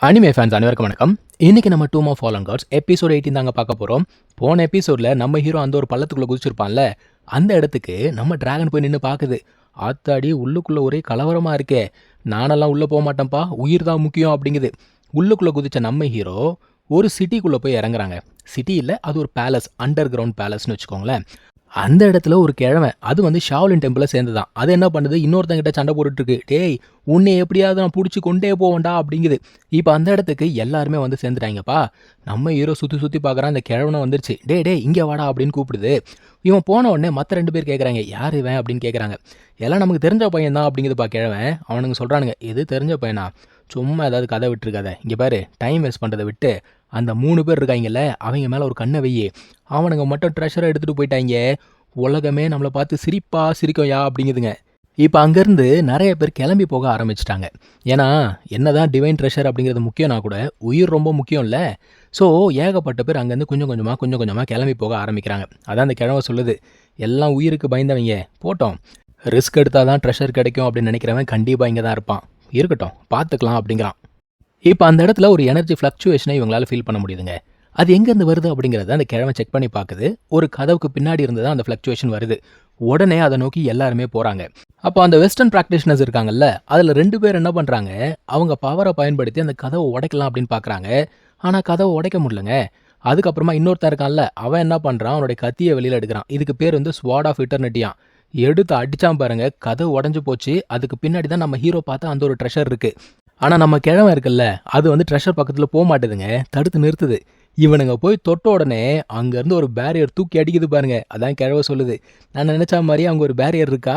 Anime fans அனைவருக்கும் வணக்கம். இன்னைக்கு நம்ம டூம் ஆஃப் ஃபாலன் காட்ஸ் எபிசோட் 18 தாங்க பார்க்க போகிறோம். போன எபிசோடில் நம்ம ஹீரோ அந்த ஒரு பள்ளத்துக்குள்ளே குதிச்சிருப்பான்ல, அந்த இடத்துக்கு நம்ம டிராகன் போய் நின்று பார்க்குது. ஆத்தாடி உள்ளுக்குள்ளே ஒரே கலவரமாக இருக்கே, நானெல்லாம் உள்ளே போக மாட்டேன்ப்பா, உயிர் தான் முக்கியம் அப்படிங்குது. உள்ளுக்குள்ளே குதிச்ச நம்ம ஹீரோ ஒரு சிட்டிக்குள்ளே போய் இறங்குறாங்க. சிட்டி இல்லை, அது ஒரு பேலஸ், அண்டர் கிரவுண்ட் பேலஸ்னு வச்சுக்கோங்களேன். அந்த இடத்துல ஒரு கிழவன், அது வந்து ஷாவ்லின் டெம்பிளை சேர்ந்து தான். அது என்ன பண்ணுது, இன்னொருத்தங்கிட்ட சண்டை போட்டுட்ருக்கு. டேய், உன்னை எப்படியாவது நான் பிடிச்சி கொண்டே போவேண்டா அப்படிங்குது. இப்போ அந்த இடத்துக்கு எல்லாருமே வந்து சேர்ந்துட்டாங்கப்பா. நம்ம ஹீரோ சுற்றி பார்க்குறான், அந்த கிழவனை வந்துருச்சு. டே இங்கே வாடா அப்படின்னு கூப்பிடுது. இவன் போன உடனே மற்ற 2 பேர் கேட்குறாங்க, யார் இவன் அப்படின்னு கேட்குறாங்க. எல்லாம் நமக்கு தெரிஞ்ச பையன் தான் அப்படிங்குதுப்பா கிழவன். அவனுங்க சொல்கிறானுங்க, எது தெரிஞ்ச பையனா, சும்மா ஏதாவது கதை விட்டுருக்காத, இங்கே பாரு டைம் வேஸ்ட் பண்ணுறதை விட்டு அந்த 3 பேர் இருக்காங்கல்ல, அவங்க மேலே ஒரு கண்ணை வெய்யி. அவனுங்க மட்டும் ட்ரெஷரை எடுத்துகிட்டு போயிட்டாங்க. உலகமே நம்மளை பார்த்து சிரிக்கோயா அப்படிங்குதுங்க. இப்போ அங்கேருந்து நிறைய பேர் கிளம்பி போக ஆரம்பிச்சிட்டாங்க. ஏன்னா என்னதான் டிவைன் ட்ரெஷர் அப்படிங்கிறது முக்கியம்னா கூட உயிர் ரொம்ப முக்கியம் இல்லை. ஸோ ஏகப்பட்ட பேர் அங்கேருந்து கொஞ்சம் கொஞ்சமாக கிளம்பி போக ஆரம்பிக்கிறாங்க. அதான் அந்த கிழமை சொல்லுது, எல்லாம் உயிருக்கு பயந்தவங்க போட்டோம், ரிஸ்க் எடுத்தால் தான் ட்ரெஷர் கிடைக்கும் அப்படின்னு நினைக்கிறவன் கண்டிப்பாக இங்கே தான் இருப்பான், இருக்கட்டும் பார்த்துக்கலாம் அப்படிங்கிறான். இப்போ அந்த இடத்துல ஒரு எனர்ஜி ஃப்ளக்சுவேஷனை இவங்களால ஃபீல் பண்ண முடியுதுங்க. அது எங்கேருந்து வருது அப்படிங்கிறத அந்த கிழமை செக் பண்ணி பார்க்குது. ஒரு கதவுக்கு பின்னாடி இருந்து தான் அந்த ஃப்ளக்சுவேஷன் வருது. உடனே அதை நோக்கி எல்லாருமே போகிறாங்க. அப்போ அந்த வெஸ்டர்ன் ப்ராக்டிஷனர்ஸ் இருக்காங்கல்ல, அதில் 2 பேர் என்ன பண்ணுறாங்க, அவங்க பவரை பயன்படுத்தி அந்த கதவை உடைக்கலாம் அப்படின்னு பார்க்குறாங்க. ஆனால் கதவை உடைக்க முடியலங்க. அதுக்கப்புறமா இன்னொருத்தன் இருக்கான்ல, அவன் என்ன பண்ணுறான், அவனுடைய கத்தியை வெளியில் எடுக்கிறான். இதுக்கு பேர் வந்து ஸ்வாட் ஆஃப் இட்டர்னிட்டியான். எடுத்து அடிச்சான் பாருங்க, கதவு உடஞ்சி போச்சு. அதுக்கு பின்னாடி தான் நம்ம ஹீரோ பார்த்தா அந்த ஒரு ட்ரெஷர் இருக்குது. ஆனால் நம்ம கிழமை இருக்குல்ல, அது வந்து ட்ரெஷர் பக்கத்தில் போக மாட்டேதுங்க, தடுத்து நிறுத்துது. இவனுங்க போய் தொட்ட உடனே அங்கேருந்து ஒரு பேரியர் தூக்கி அடிக்குது பாருங்க. அதான் கிழவை சொல்லுது, நான் நினச்சா மாதிரி அங்கே ஒரு பேரியர் இருக்கா.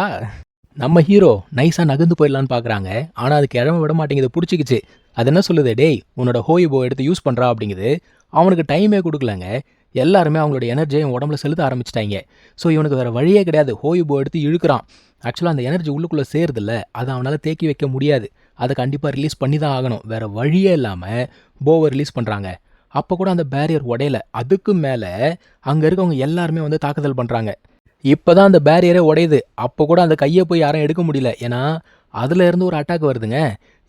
நம்ம ஹீரோ நைஸாக நகர்ந்து போயிடலான்னு பார்க்குறாங்க. ஆனால் அது கிழமை விட மாட்டேங்குது, பிடிச்சிக்கிச்சு. அது என்ன சொல்லுது, டேய் உன்னோட ஹோயிபோ எடுத்து யூஸ் பண்ணுறா அப்படிங்குது. அவனுக்கு டைமே கொடுக்கலங்க. எல்லாருமே அவங்களோட எனர்ஜியை உடம்புல செலுத்த ஆரம்பிச்சிட்டாங்க. ஸோ இவனுக்கு வேறு வழியே கிடையாது, ஹோயிபோ எடுத்து இழுக்கிறான். ஆக்சுவலாக அந்த எனர்ஜி உள்ளுக்குள்ளே சேருதில்ல, அதை அவனால் தேக்கி வைக்க முடியாது. அதை கண்டிப்பாக ரிலீஸ் பண்ணி தான் ஆகணும். வேறு வழியே இல்லாமல் போவை ரிலீஸ் பண்ணுறாங்க. அப்போ கூட அந்த பேரியர் உடையலை. அதுக்கு மேலே அங்கே இருக்கவங்க எல்லாருமே வந்து தாக்குதல் பண்ணுறாங்க. இப்போ தான் அந்த பேரியரே உடையுது. அப்போ கூட அந்த கையை போய் யாரும் எடுக்க முடியல. ஏன்னா அதில் இருந்து ஒரு அட்டாக் வருதுங்க.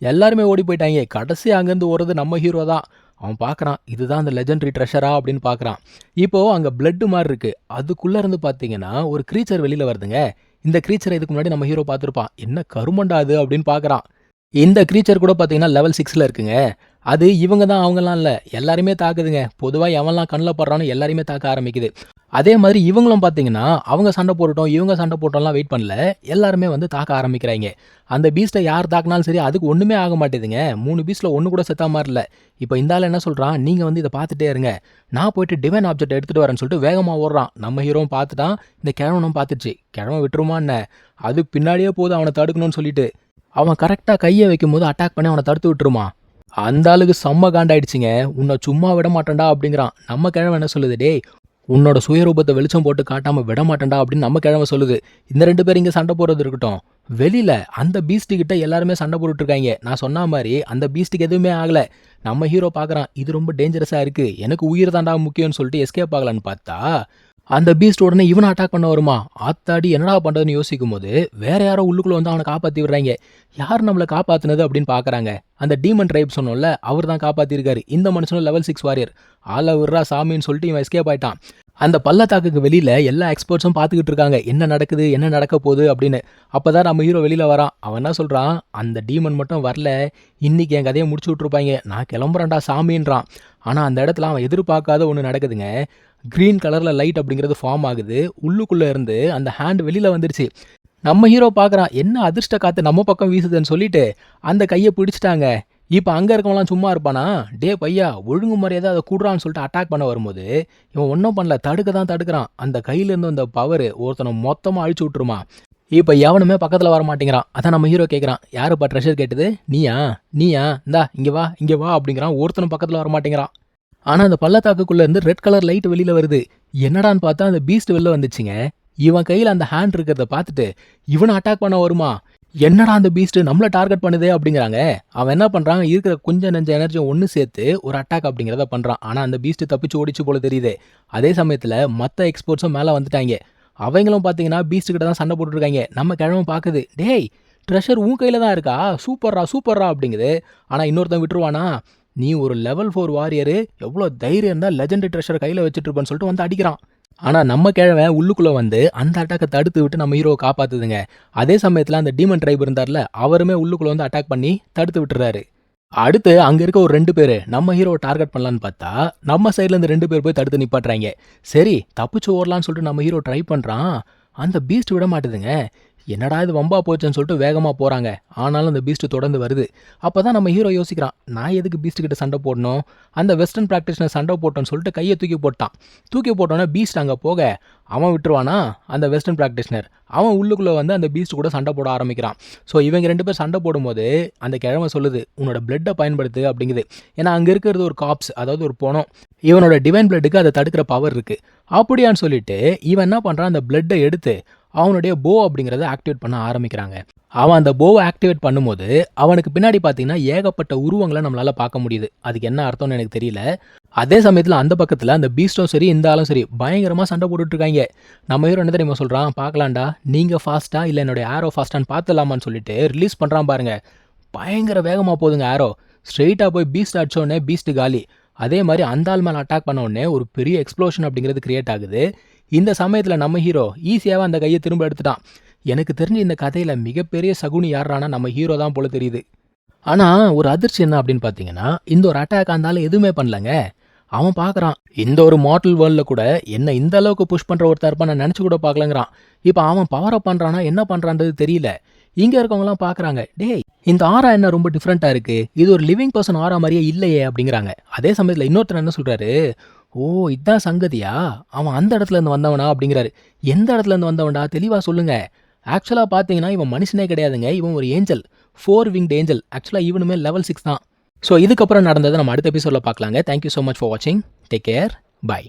எல்லாருமே ஓடி போயிட்டாங்க. கடைசி அங்கேருந்து ஓடுறது நம்ம ஹீரோ தான். அவன் பார்க்குறான், இதுதான் அந்த லெஜெண்டரி ட்ரெஷரா அப்படின்னு பார்க்குறான். இப்போது அங்கே பிளட்டு மாதிரி இருக்குது. அதுக்குள்ளே இருந்து பார்த்தீங்கன்னா ஒரு க்ரீச்சர் வெளியில் வருதுங்க. இந்த க்ரீச்சரை இதுக்கு முன்னாடி நம்ம ஹீரோ பார்த்துருப்பான். என்ன கருமண்டா அது அப்படின்னு பார்க்குறான். இந்த க்ரீச்சர் கூட பார்த்தீங்கன்னா லெவல் 6 இருக்குங்க. அது இவங்க தான் அவங்கலாம் இல்லை, எல்லாருமே தாக்குதுங்க. பொதுவாக எவன்லாம் கண்ணில் படுறானோ எல்லாருமே தாக்க ஆரம்பிக்குது. அதே மாதிரி இவங்களும் பார்த்தீங்கன்னா அவங்க சண்டை போட்டுட்டோம், இவங்க சண்டை போட்டோம்லாம் வெயிட் பண்ணல, எல்லாருமே வந்து தாக்க ஆரம்பிக்கிறாங்க. அந்த பீஸ்ட்டை யார் தாக்குனாலும் சரி, அதுக்கு ஒன்றுமே ஆக மாட்டேதுங்க. 3 பீஸ்ட்டில் ஒன்று கூட செத்தா மாதிரி இல்லை. இப்போ இந்த ஆள் என்ன சொல்கிறான், நீங்கள் வந்து இதை பார்த்துட்டே இருங்க, நான் போயிட்டு டிவைன் ஆப்ஜெக்ட் எடுத்துகிட்டு வரேன்னு சொல்லிட்டு வேகமாக ஓடுறான். நம்ம ஹீரோவும் பார்த்துட்டான், இந்த கிழவனும் பார்த்துச்சு. கிழவன் விட்டுருமான்னு அது பின்னாடியே போகுது அவனை தடுக்கணும்னு சொல்லிட்டு. அவன் கரெக்டாக கையை வைக்கும் போது அட்டாக் பண்ணி அவனை தடுத்து விட்டுருமா. அந்த ஆளுக்கு செம்ம காண்டாயிடுச்சுங்க. உன்னை சும்மா விட மாட்டேன்டா அப்படிங்கிறான். நம்ம கிழமை என்ன சொல்லுது, டேய் உன்னோட சுயரூபத்தை வெளிச்சம் போட்டு காட்டாமல் விட மாட்டேன்டா அப்படின்னு நம்ம கிழமை சொல்லுது. இந்த 2 பேர் இங்கே சண்டை போடுறது இருக்கட்டும், வெளியில் அந்த பீஸ்ட்டுக்கிட்ட எல்லாருமே சண்டை போட்டுட்ருக்காங்க. நான் சொன்ன மாதிரி அந்த பீஸ்ட்டுக்கு எதுவுமே ஆகலை. நம்ம ஹீரோ பார்க்குறான், இது ரொம்ப டேஞ்சரஸாக இருக்குது, எனக்கு உயிர் தாண்டா முக்கியம்னு சொல்லிட்டு எஸ்கேப் ஆகலான்னு பார்த்தா அந்த பீஸ்ட் உடனே இவனை அட்டாக் பண்ண வருமா. ஆத்தாடி என்னடா பண்ணுறதுன்னு யோசிக்கும் போது வேற யாரோ உள்ளுக்குள்ளே வந்து அவனை காப்பாற்றி விடுறாங்க. யார் நம்மளை காப்பாற்றினது அப்படின்னு பார்க்குறாங்க. அந்த டீமன் ட்ரைப் சொன்னோம்ல, அவர் தான் காப்பாற்றிருக்காரு. இந்த மனுஷனும் லெவல் 6 வாரியர். ஆள விட்றா சாமின்னு சொல்லிட்டு இவன் எஸ்கேப் ஆயிட்டான். அந்த பள்ளத்தாக்குக்கு வெளியில் எல்லா எக்ஸ்பர்ட்ஸும் பார்த்துக்கிட்டு இருக்காங்க, என்ன நடக்குது என்ன நடக்க போகுது அப்படின்னு. அப்போ தான் நம்ம ஹீரோ வெளியில் வரான். அவன் என்ன சொல்கிறான், அந்த டீமன் மட்டும் வரல, இன்றைக்கி என் கதையை முடிச்சு விட்ருப்பாங்க, நான் கிளம்புறேன்டா சாமின்றான். ஆனால் அந்த இடத்துல அவன் எதிர்பார்க்காத ஒன்று நடக்குதுங்க. க்ரீன் கலரில் லைட் அப்படிங்கிறது ஃபார்ம் ஆகுது. உள்ளுக்குள்ளே இருந்து அந்த ஹேண்ட் வெளியில் வந்துருச்சு. நம்ம ஹீரோ பார்க்குறான், என்ன அதிர்ஷ்ட காற்று நம்ம பக்கம் வீசுதுன்னு சொல்லிட்டு அந்த கையை பிடிச்சிட்டாங்க. இப்போ அங்கே இருக்கவங்களாம் சும்மா இருப்பானா, டே பையா ஒழுங்கு மரியாதை அதை கூடுறான்னு சொல்லிட்டு அட்டாக் பண்ண வரும்போது இவன் ஒன்றும் பண்ணல, தடுக்கிறான். அந்த கையிலேருந்து அந்த பவர் ஒருத்தனை மொத்தமாக அழிச்சு விட்டுருமா. இப்போ எவனுமே பக்கத்தில் வர மாட்டேங்கிறான். அதான் நம்ம ஹீரோ கேட்குறான், யாருப்பா ட்ரெஷர் கேட்டது, நீயா இந்தா இங்கே வா அப்படிங்கிறான். ஒருத்தனும் பக்கத்தில் வர மாட்டேங்கிறான். ஆனால் அந்த பள்ளத்தாக்குக்குள்ளே இருந்து ரெட் கலர் லைட் வெளியில் வருது. என்னடான்னு பார்த்தா அந்த பீஸ்ட் வெளில வந்துச்சுங்க. இவன் கையில் அந்த ஹேண்ட் இருக்கிறத பார்த்துட்டு இவனை அட்டாக் பண்ண வருமா. என்னடா அந்த பீஸ்ட் நம்மளை டார்கெட் பண்ணுதே அப்படிங்கிறாங்க. அவன் என்ன பண்ணுறான், இருக்கிற கொஞ்சம் நெஞ்ச எனர்ஜியை ஒன்று சேர்த்து ஒரு அட்டாக் அப்படிங்கிறத பண்ணுறான். ஆனால் அந்த பீஸ்ட் தப்பிச்சு ஓடிச்சு போல தெரியுது. அதே சமயத்தில் மற்ற எக்ஸ்போர்ட்ஸும் மேலே வந்துட்டாங்க. அவங்களும் பார்த்தீங்கன்னா பீஸ்ட் கிட்ட தான் சண்டை போட்டுருக்காங்க. நம்ம கிழமை பார்க்குது, டேய் ட்ரெஷர் உன் கையில் தான் இருக்கா, சூப்பர்ரா அப்படிங்குது. ஆனால் இன்னொருத்தன் விட்டுருவானா, நீ ஒரு லெவல் 4 வாரியரு, எவ்வளோ தைரியம் இருந்தா லெஜெண்டரி ட்ரெஷர் கையில் வச்சுட்டு இருப்பேன்னு சொல்லிட்டு வந்து அடிக்கிறான். ஆனால் நம்ம கிழவன் உள்ளுக்குள்ளே வந்து அந்த அட்டாக்கை தடுத்து விட்டு நம்ம ஹீரோவை காப்பாற்றுதுங்க. அதே சமயத்தில் அந்த டீமன் ட்ரைப் இருந்தார்ல, அவருமே உள்ளுக்குள்ளே வந்து அட்டாக் பண்ணி தடுத்து விட்டுறாரு. அடுத்து அங்கே இருக்க ஒரு 2 பேர் நம்ம ஹீரோவை டார்கெட் பண்ணலான்னு பார்த்தா, நம்ம சைட்லேருந்து 2 பேர் போய் தடுத்து நிப்பாட்டுறாங்க. சரி தப்பிச்சு ஓடலான்னு சொல்லிட்டு நம்ம ஹீரோ ட்ரை பண்ணுறான். அந்த பீஸ்ட் விட மாட்டுதுங்க. என்னடா இது வம்பா போச்சுன்னு சொல்லிட்டு வேகமாக போகிறாங்க. ஆனாலும் அந்த பீஸ்ட் தொடர்ந்து வருது. அப்போ தான் நம்ம ஹீரோ யோசிக்கிறான், நான் எதுக்கு பீஸ்ட் கிட்ட சண்டை போடணும், அந்த வெஸ்டர்ன் ப்ராக்டிஷனர் சண்டை போட்டோன்னு சொல்லிட்டு கையை தூக்கி போட்டான். தூக்கி போட்டோன்னே பீஸ்ட் அங்கே போக அவன் விட்டுருவானா அந்த வெஸ்டர்ன் ப்ராக்டிஷனர். அவன் உள்ளுக்குள்ளே வந்து அந்த பீஸ்ட் கூட சண்டை போட ஆரம்பிக்கிறான். ஸோ இவங்க 2 பேர் சண்டை போடும்போது அந்த கிழமை சொல்லுது, உன்னோட பிளட்டை பயன்படுத்து அப்படிங்குது. ஏன்னா அங்கே இருக்கிறது ஒரு காப்ஸ், அதாவது ஒரு பொணம். இவனோட டிவைன் பிளட்டுக்கு அதை தடுக்கிற பவர் இருக்குது. அப்படியான்னு சொல்லிட்டு இவன் என்ன பண்ணுறான், அந்த பிளட்டை எடுத்து அவனுடைய போ அப்படிங்கிறத ஆக்டிவேட் பண்ண ஆரம்பிக்கிறாங்க. அவன் அந்த போவை ஆக்டிவேட் பண்ணும்போது அவனுக்கு பின்னாடி பார்த்தீங்கன்னா ஏகப்பட்ட உருவங்களை நம்மளால் பார்க்க முடியுது. அதுக்கு என்ன அர்த்தம்னு எனக்கு தெரியல. அதே சமயத்தில் அந்த பக்கத்தில் அந்த பீஸ்டும் சரி இந்த ஆளும் சரி பயங்கரமாக சண்டை போட்டுட்ருக்காங்க. நம்ம ஹீரோ என்ன தெரியுமா சொல்கிறான், பார்க்கலாம்டா நீங்கள் ஃபாஸ்ட்டா இல்லை என்னுடைய ஆரோ ஃபாஸ்ட்டான்னு பார்த்துலாமான்னு சொல்லிட்டு ரிலீஸ் பண்ணுறான் பாருங்க. பயங்கர வேகமாக போதுங்க ஆரோ. ஸ்ட்ரெயிட்டாக போய் பீஸ்ட் அடிச்சோடனே பீஸ்ட் காலி. அதே மாதிரி அந்த ஆள் மேலே அட்டாக் பண்ண உடனே ஒரு பெரிய எக்ஸ்ப்ளோஷன் அப்படிங்கிறது கிரியேட் ஆகுது. இந்த சமயத்தில் நம்ம ஹீரோ ஈஸியாகவே அந்த கையை திரும்ப எடுத்துட்டான். எனக்கு தெரிஞ்சு இந்த கதையில் மிகப்பெரிய சகுனி யாரானா நம்ம ஹீரோ தான் போல தெரியுது. ஆனால் ஒரு அதிர்ச்சி என்ன அப்படின்னு பார்த்தீங்கன்னா, இந்த ஒரு அட்டாக் இருந்தாலும் எதுவுமே பண்ணலங்க. அவன் பார்க்குறான், இந்த ஒரு மார்டல் வேர்ல்டில் கூட என்ன இந்த அளவுக்கு புஷ் பண்ணுற ஒருத்தர் இருப்பான் நான் நினச்சி கூட பார்க்கலங்கிறான். இப்போ அவன் பவரை பண்ணுறானா என்ன பண்ணுறான்றது தெரியல. இங்கே இருக்கவங்களாம் பார்க்குறாங்க, டேய் இந்த ஆரா என்ன ரொம்ப டிஃப்ரெண்ட்டாக இருக்குது, இது ஒரு லிவிங் பர்சன் ஆரா மாதிரியே இல்லையே அப்படிங்கிறாங்க. அதே சமயத்தில் இன்னொருத்தர் என்ன சொல்கிறாரு, ஓ இதான் சங்கதியா, அவன் அந்த இடத்துலேருந்து வந்தவனா அப்படிங்கிறாரு. எந்த இடத்துலேருந்து வந்தவன்டா தெளிவாக சொல்லுங்க. ஆக்சுவலாக பார்த்தீங்கன்னா இவன் மனுஷனே கிடையாதுங்க, இவன் ஒரு ஏஞ்சல், 4 விங்ட் ஏஞ்சல். ஆக்சுவலாக இவனுமே லெவல் 6 தான். ஸோ இதுக்கப்புறம் நடந்ததை நம்ம அடுத்த எபிசோடில் பார்க்கலாங்க. தேங்க்யூ ஸோ மச் ஃபார் வாட்சிங். Take care. பை.